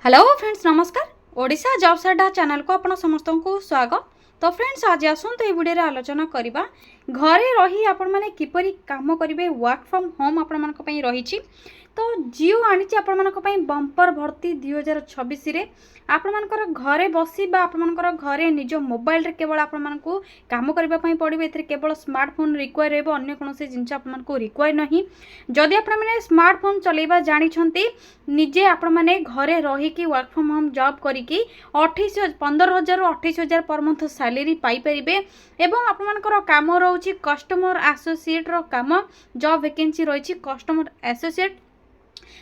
Hello friends नमस्कार। Odisha jobs अड्डा channel को आपण समस्त को स्वागत। तो फ्रेंड्स आज आसतु ये वीडियो आलोचना करवा घरे रही आपण मैंने किपरि काम करेंगे वर्क फ्रॉम होम आपण मानक पई रही। तो जियो आनी आपण मानक पई बंपर भर्ती 2026 रे आपण मानकर घरे बसी बा आपण मानकर घरे निज मोबाइल रे केवल आपण मानकू काम करबा पई पड़िबे। एथरे केवल स्मार्टफोन रिक्वायर हेबो, अन्य कोनोसी जिंस आपण मानकू रिक्वायर नहीं। जदि आपण माने स्मार्टफोन चलेबा जानि छंती निजे आपण माने घरे रही कि वर्क फ्रॉम होम जॉब करिकी 15,000 रु 28,000 पर मंथ सैलरी पाई परिबे। एवं आपण मानकर काम रहउची कस्टमर एसोसिएट रो काम जॉब वैकेंसी रही कस्टमर एसोसिएट।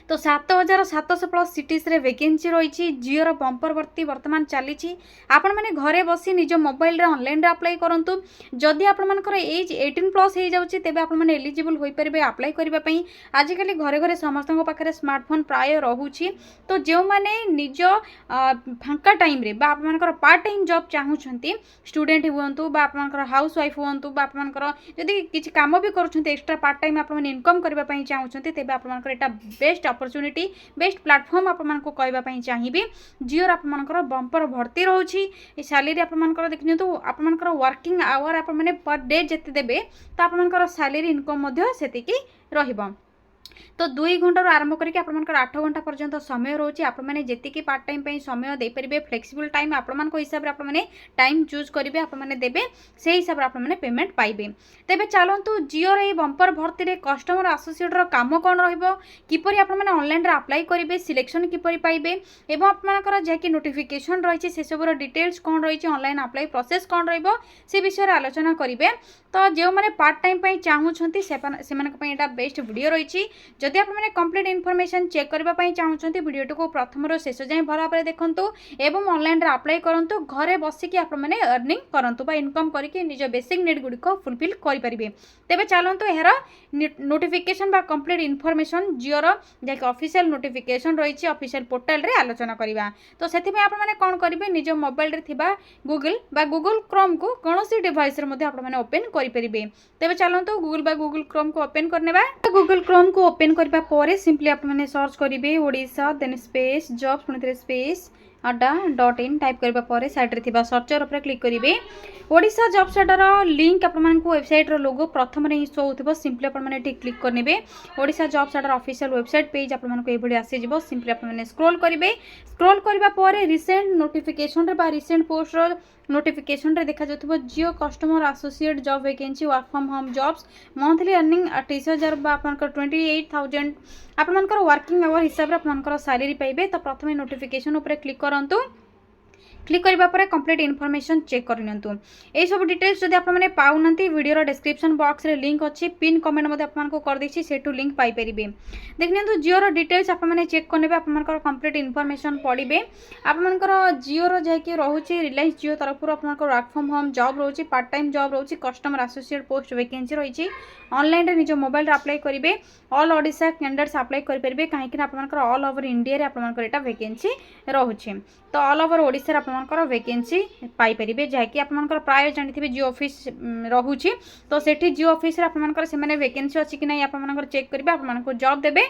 तो 7,700 प्लस सिटीज रे वैकेंसी रही। जियो बंपर भर्ती वर्तमान चली आपण मैंने घरे बसी निज मोबाइल रे ऑनलाइन रे अप्लाई करंतु। जदि आपण मानकर एज 18 प्लस हो जाउची तेबे आपण माने एलिजिबल होई परिबे अप्लाई करबा पई। आज काली घरे घरे समस्तक पाखरे स्मार्टफोन प्राय रहउची। तो जो माने निज फांका टाइम रे बा आपण मानकर पार्ट टाइम जॉब चाहूछंती, स्टूडेंट हुंतु बा आपण मानकर हाउस वाइफ हुंतु बा आपण मानकर जदि किछि काम भी करूछंती एक्स्ट्रा पार्ट टाइम आपण माने इनकम करबा पई चाहूछंती तेबे आपण मानकर एटा बेस्ट अपॉर्चुनिटी बेस्ट प्लेटफॉर्म आपण को कहबा पई चाहिबी। जियो आपण मानकर बंपर भर्ती रहउची। ए सैलरी आपण मानकर देखनियंतु आपण मानकर वर्किंग आवर आपण माने पर डे जते देबे तो आपण मानकर सैलरी इनकम मध्य सेतिकी रहिबो। तो 2 घंटा आरंभ करके आप 8 घंटा पर्यंत समय रोचे। आप मैंने जी पार्ट टाइम पे समय दे पारे फ्लेक्सिबल टाइम आपण हिसाब से आपने टाइम चूज करेंगे आपने देवे से हिसाब से आपने पेमेंट पाइबे। तेबे चलतु जियो रे बंपर भर्ती रे कस्टमर एसोसिएट रो काम कौन रहीपर आपने ऑनलाइन रे अप्लाई करेंगे सिलेक्शन किपर पाइबे एवं आपंकर जहाँकि नोटिफिकेशन रही से सब डिटेल्स कौन रही ऑनलाइन अप्लाई प्रोसेस कौन रे विषय में आलोचना करेंगे। तो जो मैंने पार्ट टाइम चाहूँगी से बेस्ट वीडियो रही। जदि आप कंप्लीट इनफॉरमेशन चेक करने चाहते वीडियो को प्रथम शेष जाए भल भाव देखूँ एवं ऑनलाइन अप्लाई करूँ घरे बसिकी आपने अर्निंग करूँ बा इनकम करके निज बेसिक नीड गुड़िक फुलफिल करेंगे। तेज चलतु यार नोटिफिकेशन बा कंप्लीट इनफॉरमेशन जियोर जैक ऑफिशियल नोटिफिकेशन रही ऑफिशियल पोर्टल रे आलोचना करवा। तो से आपने कौन करेंगे निज मोबाइल रे थिबा गूगल बा गूगल क्रोम को कौन सी डिवाइस रे मध्य आपने ओपन करेंगे। तेज चलतु गूगल बा गूगल क्रोम को ओपन करने गूगल क्रोम को ओपन करने पर सिंपली आपने सर्च करेंगे ओडिशा देन स्पेस जॉब्स पुणी स्पेस अड्डा.in टाइप करबा पर साइड रे थिबा सर्चर ऊपर क्लिक करेंगे। ओडिशा जॉब्स अड्डार लिंक आपको वेबसाइट रो लोगो प्रथम रे शो होथिबो। सिंपली आपने क्लिक करने ओडिशा जॉब्स अड्डार ऑफिशियल वेबसाइट पेज आपको ये आसी जिवो। सिंपली आपने स्क्रॉल करेंगे। स्क्रॉल करबा पर रिसेंट नोटिफिकेशन रे बा रिसेंट पोस्ट रो नोटिफिकेशन रे देखा जाउथबो Jio customer associate job vacancy work from home jobs monthly earning 28,000 बा आपनकर 28,000 आपनकर वर्किंग आवर हिसाब रे आपनकर सैलरी पाइबे। तो प्रथम नोटिफिकेशन ऊपर क्लिक करंतु। क्लिक करबा पर कंप्लीट इनफॉरमेशन चेक करनियंतु। ए सब डिटेल्स जदि आपने पाउनंती वीडियो डिस्क्रिप्शन बॉक्स रे लिंक अच्छी पिन कमेंट मते आपको कर देछि सेटू लिंक पाई परिबे। देखनियंतु जियो डिटेल्स आपने चेक करने आपनकर कंप्लीट इनफॉरमेशन पढ़िबे। आपनकर जियो जैकि रहउची रिलायंस जियो तरफ आपनकर वर्क फ्रॉम होम जॉब रहउची पार्ट टाइम जॉब रहउची कस्टमर एसोसिएट पोस्ट वैकेंसी रही ऑनलाइन रे निज मोबाइल रे अप्लाई करेंगे। ऑल ओडिशा कैंडिडेट्स अप्लाई कर पारे कहीं आपनकर ऑल ओवर इंडिया रे आपनकर एटा वैकेंसी रहउची। तो ऑल ओवर ओडिशा रे आपनकर वैकेंसी पाई परिबे जहाँकि आपनकर प्राय जानिथिबे जियो ऑफिस रहउची। तो सेठी जियो ऑफिस रे आपनकर से माने वैकेंसी अछि कि नै आपनकर चेक करिबे आपनकर जॉब देबे।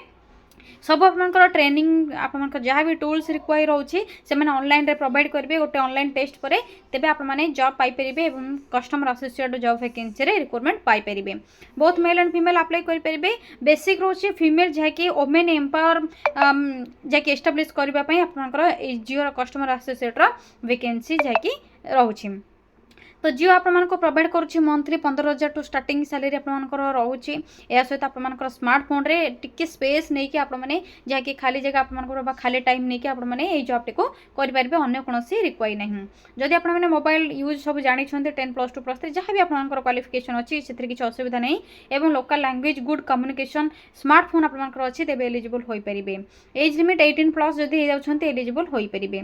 सब आपनकर ट्रेनिंग आपनकर जहाँ भी टूल्स रिक्वायर होची से माने ऑनलाइन रे प्रोवाइड करेंगे गोटे ऑनलाइन टेस्ट पर तेबे आप माने जॉब पाई परिबे एवं कस्टमर एसोसिएट जॉब वैकेंसी रे रिक्वायरमेंट पाई परिबे। Both male and female apply कर परिबे। बेसिक रोची फीमेल जहाँकि वुमेन एम्पावर जहाँकि एस्टाब्लिश करबा पई आपनकर जियो कस्टमर एसोसिएट रो वैकेंसी जहाँकि रहउची। तो जियो आपको प्रोवाइड करुच्ची मंथली 15,000 टू स्टार्टिंग सैलरी आपंकर रोचे। या सहित आप स्मार्टफोन रे टिके स्पेस नहीं कि आपने जहाँकि खाली जगह आप खाली टाइम नहीं कि आपने जॉब टी करेंगे अन्य कौन रिक्वायर नहीं। जदि आपने मोबाइल यूज सब जानते 10+2+3 जहाँ भी आपंकर क्वालिफिकेशन अच्छी से किसी असुविधा नहीं एवं local language good communication smartphone आपंकर अच्छी तेज एलिजिबल हो पारे। एज लिमिट 18+ जदि एलिजिबल हो पारे।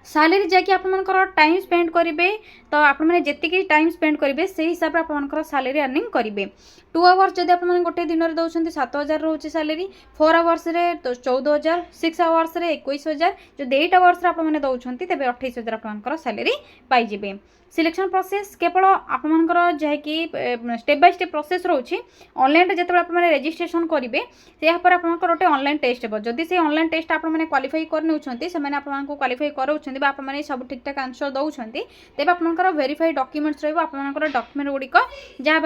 सैलरी जैकि आपंकर टाइम स्पेंड करेंगे तो आपने जी टाइम स्पेंड करेंगे से हिसाब से आपंकर सैलरी अर्निंग करेंगे। 2 आवर्स जदि आप गोटे दिन में दौरान 7,000 रोचे सैलरी, 4 आवर्स रे 14,000, 6 आवर्स रे 21,000, जो 8 आवर्स आपने दौरान तेज 28,000 आप सैलरी पाइबे। सिलेक्शन प्रोसेस केवल आपर जहाँकि स्टेप बाय स्टेप प्रोसेस रोचे ऑनलाइन जो आप रजिस्ट्रेशन करेंगे यापर आप गोटे ऑनलाइन टेस्ट हे जदि से ऑनलाइन टेस्ट आपने क्वालिफाई करने से आपको क्वालिफाई कराऊँ आप सब ठीक ठाक आंसर दौरान तेज आप वेरीफाइड डॉक्यूमेंट्स रहा डॉक्यूमेंट गुड़िक जहाँ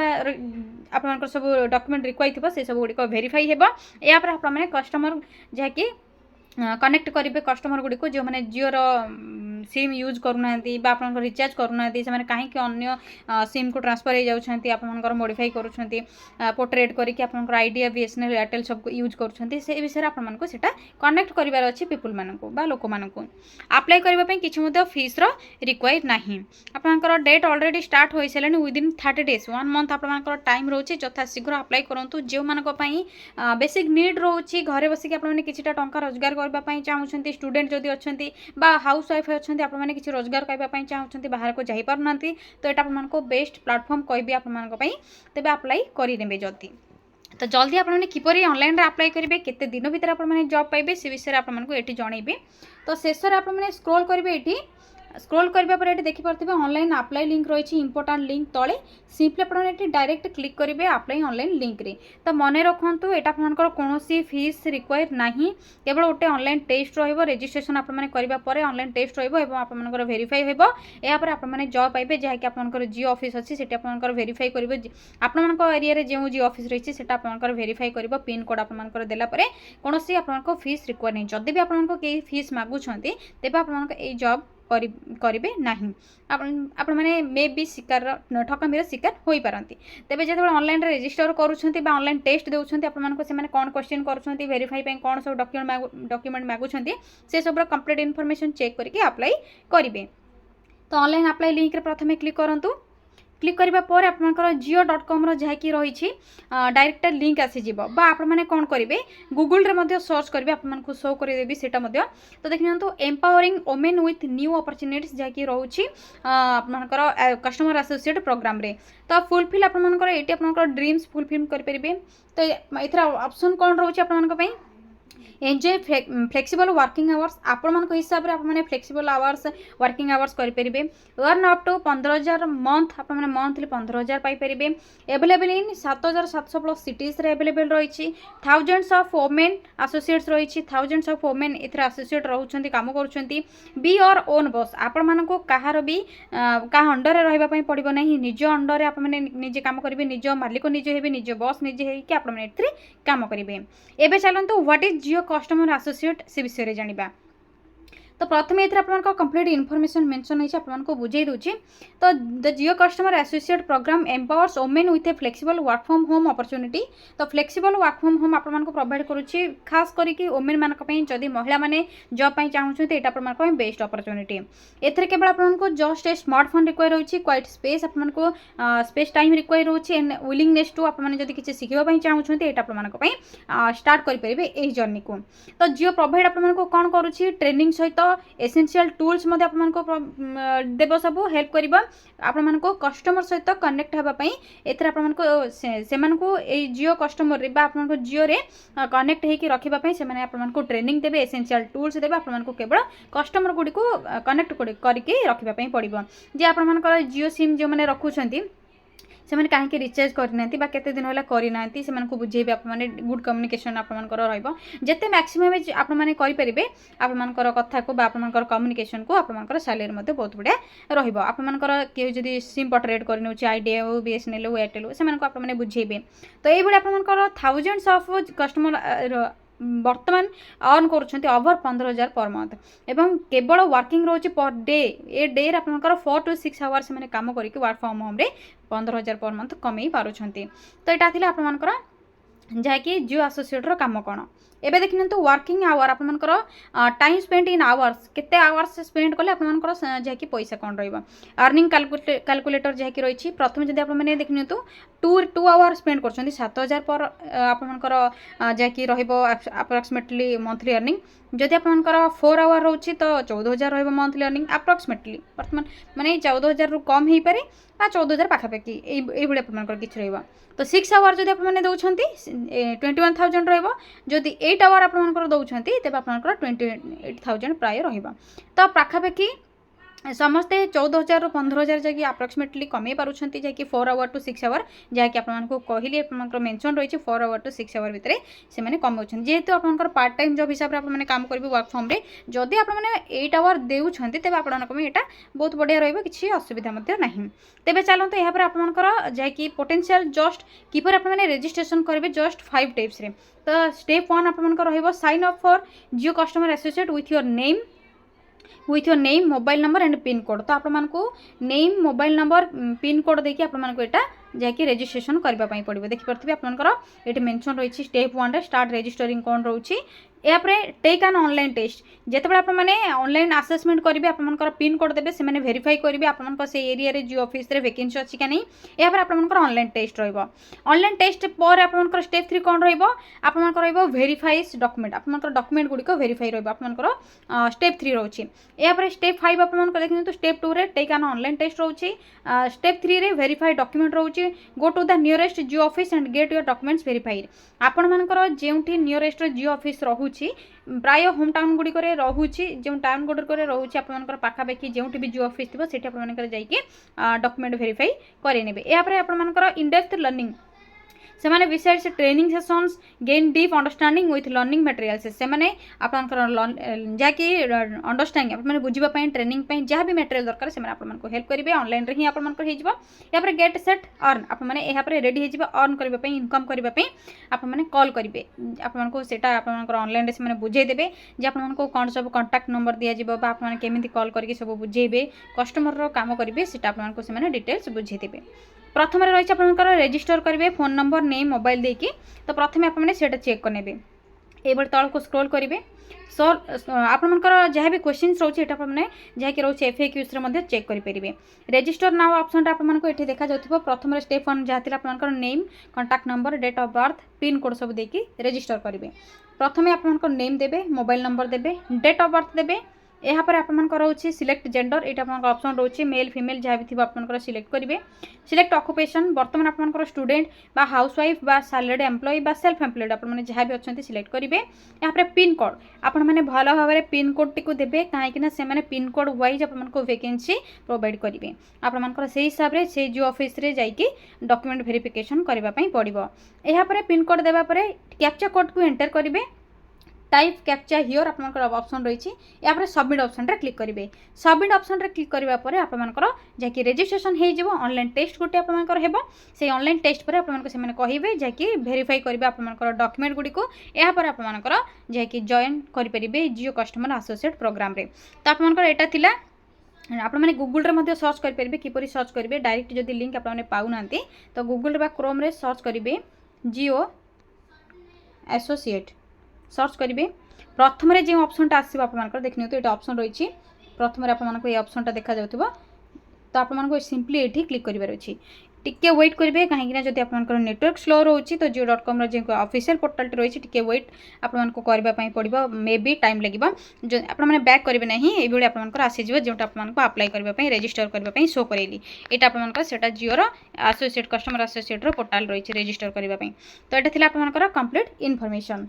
आप सब डॉक्यूमेंट रिक्वायर थी से सब गुड़िक वेरीफाई हो यापर आपने कस्टमर जहाँकि कनेक्ट करेंगे कस्टमर गुड़ी को जो मैंने जिओर सिम यूज करूना आप रिचार्ज करूना से कहीं अन्य सिम को ट्रांसफर हो जाती आप मॉडिफाई करुँच पोर्ट्रेट करके आप आइडिया बीएसएनएल एयरटेल सब यूज करुँच से विषय आपको सीटा कनेक्ट करार अच्छी पीपुल मानक लोक मानक अप्लाई करने किसी फीस रिक्वायर ना आपंकर डेट ऑलरेडी स्टार्ट हो सारे विदिन 30 डेज 1 मंथ आप टाइम रोचे यथा शीघ्र अप्लाई करूँ जो मानी बेसिक नीड रोचे घरे बसिक आपने किसी टंका रोजगार करने चाहते स्टूडेंट जदि अच्छा हाउस वाइफ अच्छा आपने किसी रोजगार करने चाहते बाहर को जापार ना तो यहाँ आपको बेस्ट प्लाटफर्म कहि आपंपाई तेज अप्लाई करेंगे जदि तो जल्दी आपने किपरि ऑनलाइन अप्लाई करेंगे केते दिन भीतर आपने जॉब पाइबे से विषय आपको ये जनइबे। तो शेष में आपने स्क्रॉल करेंगे ये स्क्रॉल करने पर ये देखिपे ऑनलाइन अप्लाई लिंक रही इंपोर्टाट लिंक तले सिंपली आपने डायरेक्ट क्लिक करेंगे अप्लाई ऑनलाइन लिंक रे। तो मन रखु यहाँ आपंकर कौन फीस रिक्वायर ना केवल गोटे ऑनलाइन टेस्ट रजिस्ट्रेशन आपने करने ऑनलाइन टेस्ट रपर वेरीफाई हो यापर आपने जॉब पाइबे जहाँकि आपंकर जियो ऑफिस अच्छी से आपंकर वेरीफाई करेंगे आपण एरिया जो जियो ऑफिस रही है आपंकर वेरीफाई कर पिन कोड आपंकर देलापर कौन आपको फीस रिक्वायर नहीं जदि भी आपको कई फीस मागुंट तेज आप जॉब करेंगे ना आपण मैंने मे भी शिकार ठकामीर शिकार हो पारती। तेज जो ऑनलाइन रजिस्टर करुँच ऑनलाइन टेस्ट देउछंती आपको से कौन क्वेश्चन करुँच वेरीफाई कौन सब डॉक्यूमेंट मागुंट से सब कंप्लीट इनफॉरमेशन चेक करके अप्लाई करेंगे। तो ऑनलाइन अप्लाई लिंक रे प्रथमे क्लिक करूँ क्लिक करने पर आपंकर जियो.com रही डायरेक्ट लिंक आसीज आपने कौन करेंगे गूगल रे सर्च करेंगे आपको शो करदेवी से तो देखिए empowering women with new opportunities जहाँकि रोचे आपंकर कस्टमर एसोसिएट प्रोग्राम रे। तो फुलफिल आपंकर ये आप ड्रीम्स फुलफिल करेंगे। तो ये ऑप्शन कौन रोचे आपंप एंजॉय फ्लेक्सिबल वर्किंग आवर्स आपण मान हिसाब से आपने फ्लेक्सिबल आवर्स वर्किंग आवर्स करेंगे। अर्न अप टू 15,000 मंथ आपने मंथली 15,000 पाइपर एवेलेबल इन 7,700+ सिटीज एवेलेबल रही। थाउजेंड्स ऑफ वोमेन एसोसिएट्स रही थाउजेंड्स ऑफ वोमेन इधर एसोसिएट रोचे कम कर बी और ओन बॉस आपण मानक कहार भी क्या अंडर रही पड़ो ना निज अंडर आपने निजे कम करेंगे निज मालिक निजे हे निज बॉस निजे होने कम करेंगे। एवं चलते what is Jio customer associate से विषय में जाना। तो प्रथम ये आपको कंप्लीट इनफॉरमेशन मेंशन होती आपको बुझे दूची। तो the Jio customer associate programme empowers women with a flexible work from home opportunity. तो फ्लेक्सिबल वर्क फ्रॉम होम आपको प्रोवाइड करुच्ची खास करके वोमेन मानी जदि महिला मैंने जॉब पाई चाहते यहाँ आपको बेस्ट अपॉर्चुनिटी एथेर केवल आपको जस्ट ए स्मार्टफोन रिक्वायर होची क्वाइट स्पेस आपको स्पेस टाइम रिक्वायर होची एंड विलिंगनेस टू आपने जब किसी शिखा चाहते यहाँ आपको स्टार्ट करेंगे यही जर्नी को। तो जियो प्रोवाइड आपको कौन करुच्ची ट्रेनिंग सहित एसेंशियल टूल्स आपको देव सब हेल्प कर आपको कस्टमर सहित कनेक्ट होगापी एथर आपको जियो कस्टमर आप जियो रे कनेक्ट होकर रखापी से आपको ट्रेनिंग देवे एसेंशियल टूल्स देवे आपको केवल कस्टमर गुड़ी को कनेक्ट करके रखापी पड़ो जे आपर जियो सिम जो मैंने रखुंट से कहीं रिचार्ज करना केते दिन है करना से बुझेबे आपने गुड कम्युनिकेशन आपंकर रते मैक्सिमम आपने करेंगे आपर कथा को आपर कम्युनिकेशन को आपर सैलरी बहुत बढ़िया रपर किए जब सिम पोर्ट्रेट कर आइडिया हो बीएसएनएल हो एयरटेल हो से आपने बुझेबे। तो ये आपर थाउजेंड्स ऑफ कस्टमर बर्तमान अर्न कर ओवर 15,000 पर मंथ एवं केवल वर्किंग रोचे पर डे ए डे आपंकर 4 to 6 आवर्स से कम करके वर्क फ्रॉम होम रे 15,000 पर मंथ कमे पारुछंती। तो यहाँ थी आपंकर जहाँकि जियो एसोसिएटर काम कौन एवं देखिए तो वर्किंग आवर आपंकर टाइम स्पेंड इन आवर्स केते आवर्स स्पेंड कले आपंकर जहाँकि पैसा कौन अर्निंग कैलकुलेटर जहाँकि रही प्रथम जब आपने देखिए तो 2 आवर स्पेंड कर 7,000 पर आपंकर जहाँकि अप्रोक्सीमेटली मंथली अर्निंग जदि आपंकर 4 आवर रोचे तो 14,000 मंथली अर्निंग अप्रोक्सीमेटली बर्तमान माने 14,000 रु कम हो पारे बा 14,000 पाखापाखि ये आपर किसी रहा तो 6 आवर जब आपने दौरान 21,000 रही 8 आवर आपर दौरान तेज आप 28,000 प्राय रहा तो पाखापाखि समस्ते 14,000 ରୁ 15,000 जाकि अप्रोक्सीमेटली कमे पारुछंती जाकि 4 आवर टू 6 आवर जाकि आपको कहली आपंकर मेंशन रही 4 आवर टू 6 आवर भितर से मैंने कमाउछन जेहेतु आपंकर पार्ट टाइम जॉब हिसाब से आपने काम करेंगे वर्क फ्रॉम रे जदि आपने 8 आवर देउछंती तेबे आपनको एटा बहुत बढ़िया रहिबो किछि असुविधा मध्ये नाही तेबे चलंतु यहाँ पर आपंकर जाकि पोटेंशियल जस्ट किपर आपने रजिस्ट्रेशन करेंगे जस्ट 5 टिप्स रे तो स्टेप 1 आपंकर रहिबो sign up for Jio customer associate with your name mobile number and pin code तो आपको name mobile number pin code देखिए आपको यहाँ जाकि रजिस्ट्रेशन करने पड़ो देखिपे आपंकर ये मेंशन रही स्टेप 1 रे स्टार्ट रजिस्टरिंग कौन रोचे यापर टेक एन ऑनलाइन टेस्ट जिते आपने ऑनलाइन असेसमेंट करेंगे आपंकर पिन कोड देते से वेरीफाई करेंगे आपंकर से एरिया रे जियो ऑफिस रे वैकेंसी अच्छी क्या नहीं यापर आपंकर ऑनलाइन टेस्ट ऑनलाइन टेस्ट पर आपंकर स्टेप 3 कौन रहा वेरीफाइज डॉक्यूमेंट आपंकर डॉक्यूमेंट गुड़िक वेरीफाई रहा स्टेप 3 रोचे यापर स्टेप 5 आप देखते तो स्टेप 2 रे टेक एन ऑनलाइन टेस्ट रोचे स्टेप 3 रे वेरीफाई डॉक्यूमेंट रोचे go to the nearest Jio office and get your documents verified आपंकर जो नियरेस्ट जियो ऑफिस रोचे प्राय होम टाउन गुड़िक रोचे जो टाउन गुड़िक रोचे आपंकर पाखापाखि जो भी जियो ऑफिस थी से डॉक्यूमेंट वेरीफाई करेंगे यापर आपंकर इनडेप्थ लर्निंग से माने besides training sessions gain deep understanding with learning materials से माने आपनकर जाकि अंडरस्टैंडिंग आप माने बुझिबा पई ट्रेनिंग पई जहाँ भी मटेरियल दरकार से माने आपन को हेल्प करिवे ऑनलाइन रे ही आपन को हे जिवो या पर गेट सेट अर्न आप माने एहा पर रेडी हे जिवो अर्न करबा पई इनकम करबा पई आप माने कॉल करिवे आपन को सेटा आपनकर ऑनलाइन रे से माने बुझाई देबे जे आपन को कोन सब कांटेक्ट नंबर दिया जिवो बा आप माने केमिति कॉल करके सब बुझेबे कस्टमर रो काम करिवे सेटा आपन को से माने डिटेल्स बुझाई देबे प्रथम रही आपंकर रजिस्टर करेंगे फोन नंबर नेम मोबाइल देकी तो प्रथम आपने चेक करेंगे ये तल को स्क्रॉल करेंगे सर आपंकर जहाँ भी क्वेश्चन रोचे आपने जहाँकि रोचे FAQs चेक करेंगे रजिस्टर नाउ ऑप्शन आपको ये देखा जाऊँ प्रथम स्टेप 1 जहाँ थी आपंकर name contact number date of birth pin code सब देकी रजिस्टर करेंगे प्रथम आपंकर नेम देबे मोबाइल नंबर देबे डेट ऑफ बर्थ देबे यहाँ पर आपंकर रोचे सिलेक्ट जेंडर ये ऑप्शन रोचे मेल फीमेल जहाँ भी थी आपंकर सिलेक्ट करेंगे सिलेक्ट ऑक्युपेशन बर्तमान आपंकर स्टूडेंट बा हाउसवाइफ बा सैलरीड एम्प्लॉय बा सेल्फ एम्प्लॉयड आपने जहाँ भी अच्छा सिलेक्ट करेंगे यहाँ पर पिन कोड आपण मैंने भल भाव में पिन कोड टी देते कहीं पिन कोड वाइज आपको वैकेंसी प्रोवाइड करेंगे आपंकर से हिसाब से जियो ऑफिस रे जाइए डॉक्यूमेंट वेरिफिकेशन करने पड़ो यहाँ पर पिन कोड देवापर कैप्चा कोड को एंटर करेंगे टाइप कैप्चा हियर आपंकर ऑप्शन रही या सबमिट ऑप्शन रे क्लिक करेंगे सबमिट ऑप्शन रे क्लिक करबा परे आपंकर जहाँकि रजिस्ट्रेशन हो ऑनलाइन टेस्ट गोटे आपंकर हेबो से ऑनलाइन टेस्ट पर आपंकर से माने कहिबे जहाँकि वेरीफाई करेंगे आपंकर डॉक्यूमेंट गुडी को या पर आपंकर जहाँकि जॉइन करेंगे जियो कस्टमर एसोसिएट प्रोग्राम रे तो आपंकर एटा थिला आपने गूगल रे सर्च करेंगे किपरि सर्च करेंगे डायरेक्ट जदि लिंक आपने पाऊना तो गूगल बा क्रोम रे सर्च करेंगे जियो एसोसिएट सर्च करेंगे प्रथम जो ऑप्शन आसो आप देखने तो ये ऑप्शन रही प्रथम आपको ये ऑप्शन देखा जाऊँ तो आपको सिंपली ये क्लिक करार अच्छी टिके वेट करेंगे कहीं जब आप नेटवर्क स्लो रोचे तो जियो.com जो ऑफिशियल पोर्टल रही टिके वेट आपको करने पड़ो मे बी टाइम लगे जो आपने बैक करेंगे ना ये आपंकर आसीज जो आपको अप्लाई करने रजिस्टर करने शो करेली यहाँ आपंकर से जियोर एसोसिएट कस्टमर एसोसिएट पोर्टाल रही रजिस्टर करने तो ये आपंकर कंप्लीट इनफॉरमेशन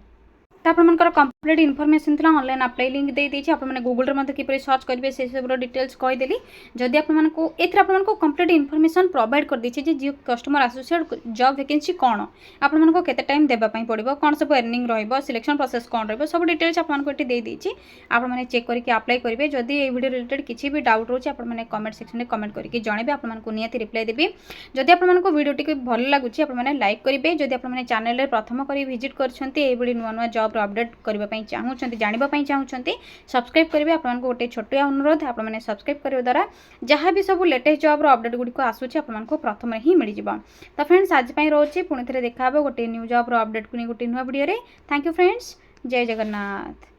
तो आपंकर कंप्लीट इनफॉरमेशन थी ऑनलाइन अप्लाई लिंक दे दीजिए आपने गूगल में किपरि सर्च करेंगे से सब डिटेल्स कहीदेली जदि आपको कंप्लीट इनफॉरमेशन प्रोवाइड कर दीजिए जे जियो कस्टमर एसोसिएट जॉब वैकेंसी कौन आपको केते टाइम देवाई पड़ो कौन सब अर्निंग रही सिलेक्शन प्रोसेस कौन रही सब डिटेल्स आपको ये दे दीजिए आपने चेक करके अप्लाई करेंगे जदि ये वीडियो रिलेटेड किसी भी डाउट रोचे आपने कमेंट सेक्शन में कमेंट करके जनइबे आपको निहाती रिप्लाई देवी जदि आपको वीडियो भल लगुच आपने लाइक करेंगे जदि आपने चैनल प्रथम कर विजिट कर नुआ नुआ जॉब अपडेट करने चाहूँगी जानापी चाहूँगी सब्सक्राइब करेंगे आपको गोटे छोटिया अनुरोध आपने सब्सक्राइब करने द्वारा जहाँ भी सब लेटेस्ट जॉब अपडेट गुड़िक आसूँ आपको प्रथम ही मिल जाव तो फ्रेंड्स आज रोचे पुणी थे देखा गोटे न्यू जॉब अपडेट को गोटे नुआ वीडियो। थैंक यू फ्रेंड्स, जय जगन्नाथ।